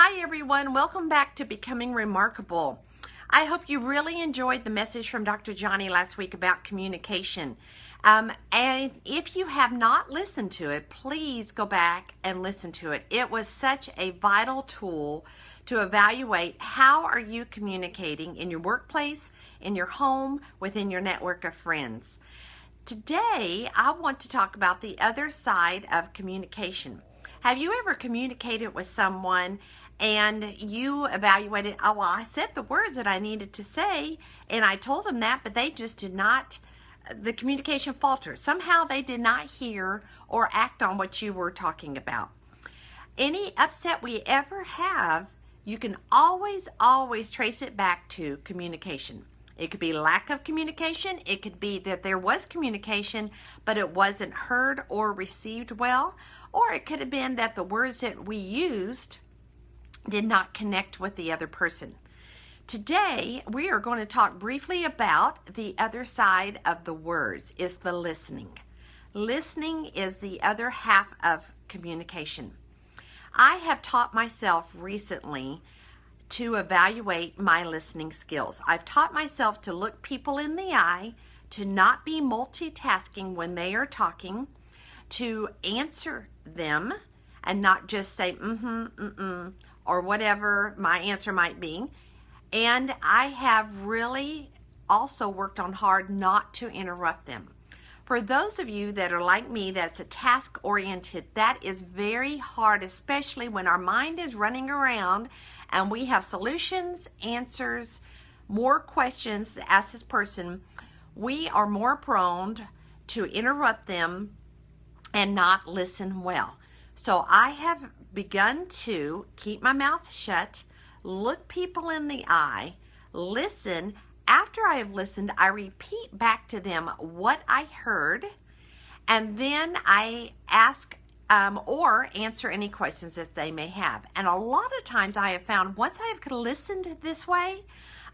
Hi everyone, welcome back to Becoming Remarkable. I hope you really enjoyed the message from Dr. Johnny last week about communication. And if you have not listened to it, please go back and listen to it. It was such a vital tool to evaluate how are you communicating in your workplace, in your home, within your network of friends. Today, I want to talk about the other side of communication. Have you ever communicated with someone and you evaluated, oh, well, I said the words that I needed to say and I told them that, but they just did not, the communication faltered. Somehow they did not hear or act on what you were talking about. Any upset we ever have, you can always trace it back to communication. It could be lack of communication. It could be that there was communication, but it wasn't heard or received well. Or it could have been that the words that we used did not connect with the other person. Today, we are going to talk briefly about the other side of the words, is the listening. Listening is the other half of communication. I have taught myself recently to evaluate my listening skills. I've taught myself to look people in the eye, to not be multitasking when they are talking, to answer them and not just say or whatever my answer might be. And I have really also worked on hard not to interrupt them. For those of you that are like me, that's a task oriented, that is very hard, especially when our mind is running around and we have solutions, answers, more questions to ask this person. We are more prone to interrupt them and not listen well. So I have begun to keep my mouth shut, look people in the eye, listen. After I have listened, I repeat back to them what I heard, and then I ask or answer any questions that they may have. And a lot of times I have found once I have listened this way,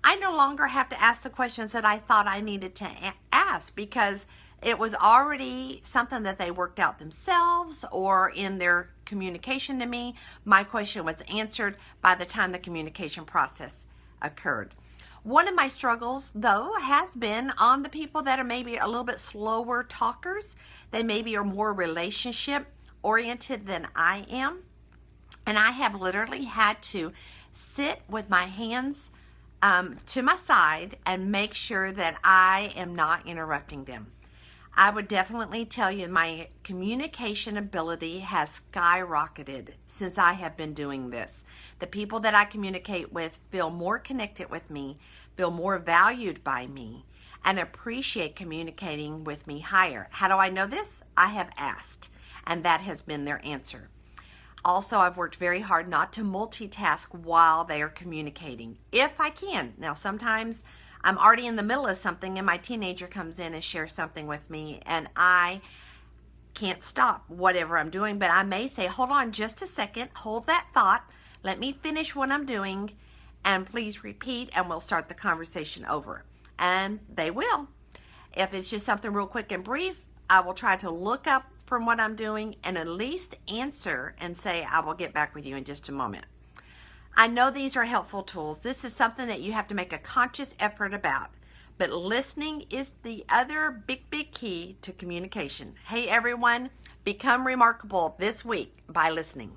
I no longer have to ask the questions that I thought I needed to ask, because it was already something that they worked out themselves, or in their communication to me, my question was answered by the time the communication process occurred. One of my struggles, though, has been on the people that are maybe a little bit slower talkers. They maybe are more relationship oriented than I am. And I have literally had to sit with my hands to my side and make sure that I am not interrupting them. I would definitely tell you my communication ability has skyrocketed since I have been doing this. The people that I communicate with feel more connected with me, feel more valued by me, and appreciate communicating with me higher. How do I know this? I have asked, and that has been their answer. Also, I've worked very hard not to multitask while they are communicating, if I can. Now, sometimes I'm already in the middle of something and my teenager comes in and shares something with me and I can't stop whatever I'm doing, but I may say, hold on just a second, hold that thought, let me finish what I'm doing, and please repeat, and we'll start the conversation over. And they will. If it's just something real quick and brief, I will try to look up from what I'm doing and at least answer and say, I will get back with you in just a moment. I know these are helpful tools. This is something that you have to make a conscious effort about. But listening is the other big key to communication. Hey everyone, become remarkable this week by listening.